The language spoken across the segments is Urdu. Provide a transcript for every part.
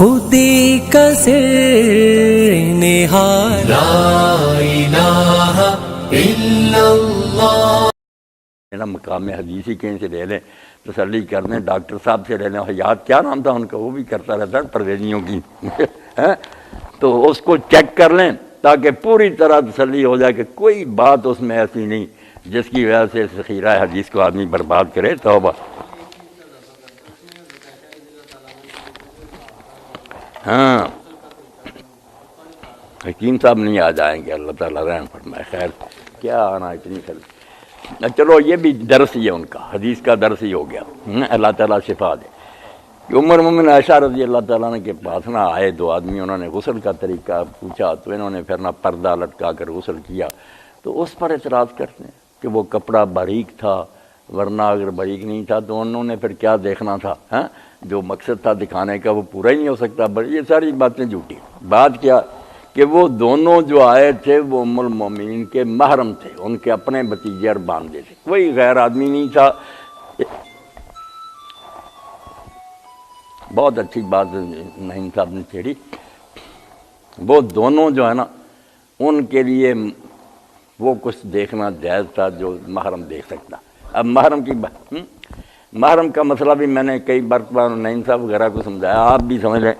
خودی کا سر نہاد لا الہ الا اللہ۔ مقام حدیثی کہیں سے لے لیں، تسلی کر لیں، ڈاکٹر صاحب سے لے لیں، حیات کیا نام تھا ان کا، وہ بھی کرتا رہتا ہے پرویزیوں کی تو اس کو چیک کر لیں تاکہ پوری طرح تسلی ہو جائے کہ کوئی بات اس میں ایسی نہیں جس کی وجہ سے ذخیرہ حدیث کو آدمی برباد کرے۔ توبہ۔ ہاں حکیم صاحب نہیں آ جائیں گے، اللہ تعالیٰ رحم فرمائے۔ خیر کیا آنا اتنی خیر، چلو یہ بھی درس ہی ہے ان کا، حدیث کا درس ہی ہو گیا، اللہ تعالیٰ شفا دے۔ کہ عمر مومن عائشہ رضی اللہ تعالیٰ عنہ کے پاس نہ آئے دو آدمی، انہوں نے غسل کا طریقہ پوچھا تو انہوں نے پھر نہ پردہ لٹکا کر غسل کیا، تو اس پر اعتراض کرتے ہیں کہ وہ کپڑا باریک تھا، ورنہ اگر باریک نہیں تھا تو انہوں نے پھر کیا دیکھنا تھا، جو مقصد تھا دکھانے کا وہ پورا ہی نہیں ہو سکتا۔ یہ ساری باتیں جھوٹی۔ بات کیا کہ وہ دونوں جو آئے تھے وہ ام المومنین کے محرم تھے، ان کے اپنے بھتیجے اور بانجے تھے، کوئی غیر آدمی نہیں تھا۔ بہت اچھی بات نعیم صاحب نے چھیڑی، وہ دونوں جو ہے نا ان کے لیے وہ کچھ دیکھنا جائز تھا جو محرم دیکھ سکتا۔ اب محرم کا مسئلہ بھی میں نے کئی مرتبہ نعیم صاحب وغیرہ کو سمجھایا، آپ بھی سمجھ لیں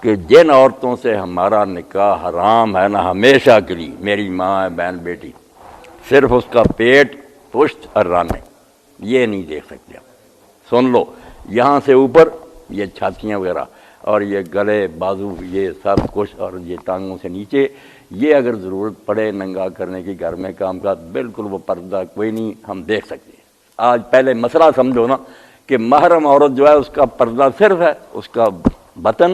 کہ جن عورتوں سے ہمارا نکاح حرام ہے نا ہمیشہ کے لیے، میری ماں ہے، بہن بیٹی، صرف اس کا پیٹ، پشت اور رانے، یہ نہیں دیکھ سکتے آپ۔ سن لو، یہاں سے اوپر یہ چھاتیاں وغیرہ اور یہ گلے بازو یہ سب کچھ، اور یہ ٹانگوں سے نیچے، یہ اگر ضرورت پڑے ننگا کرنے کی گھر میں کام کا، بالکل وہ پردہ کوئی نہیں ہم دیکھ سکتے۔ آج پہلے مسئلہ سمجھو نا کہ محرم عورت جو ہے اس کا پردہ صرف ہے اس کا بطن،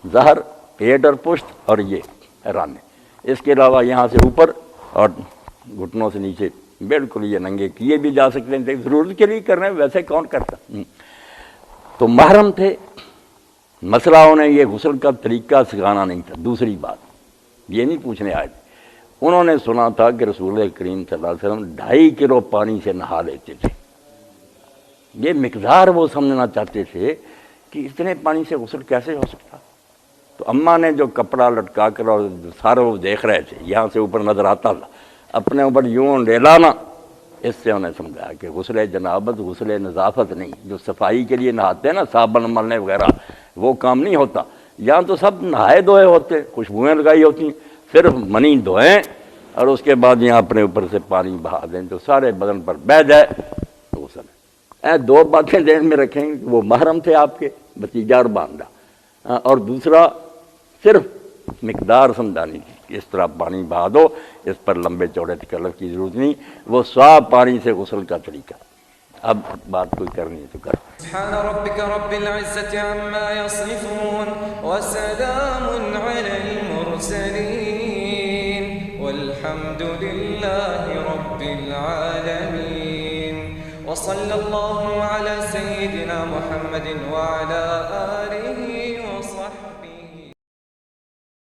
ظہر، پیٹ اور پشت اور یہ رانے، اس کے علاوہ یہاں سے اوپر اور گھٹنوں سے نیچے بالکل یہ ننگے کیے بھی جا سکتے ہیں، ضرورت کے لیے کر رہے ہیں، ویسے کون کرتا۔ تو محرم تھے، مسئلہ انہیں یہ غسل کا طریقہ سکھانا نہیں تھا۔ دوسری بات یہ نہیں پوچھنے آئے تھے، انہوں نے سنا تھا کہ رسول کریم صلی اللہ علیہ وسلم 2.5 کلو پانی سے نہا لیتے تھے۔ یہ مقدار وہ سمجھنا چاہتے تھے کہ اتنے پانی سے غسل کیسے ہو سکتا۔ تو اماں نے جو کپڑا لٹکا کر اور سارے وہ دیکھ رہے تھے، یہاں سے اوپر نظر آتا تھا، اپنے اوپر یوں لے لانا، اس سے انہیں سمجھایا کہ غسل جنابت غسل نظافت نہیں، جو صفائی کے لیے نہاتے ہیں نا صابن ملنے وغیرہ، وہ کام نہیں ہوتا۔ یہاں تو سب نہائے دھوئے ہوتے، خوشبوئیں لگائی ہوتی، صرف منی دھوئیں اور اس کے بعد یہاں اپنے اوپر سے پانی بہا دیں جو سارے بدن پر بہہ جائے تو غسل ہے۔ دو باتیں ذہن میں رکھیں کہ وہ محرم تھے آپ کے، بھتیجا اور بانجا، اور دوسرا صرف مقدار سمجھانی تھی کہ اس طرح پانی بہا دو، اس پر لمبے چوڑے تکلف کی ضرورت نہیں، وہ صاف پانی سے غسل کا طریقہ۔ اب بات کوئی کرنی ہے تو کر۔ سبحان ربک رب العزة عما يصفون وسلام على المرسلين والحمد لله رب العالمين وصلى الله على سيدنا محمد وعلى آله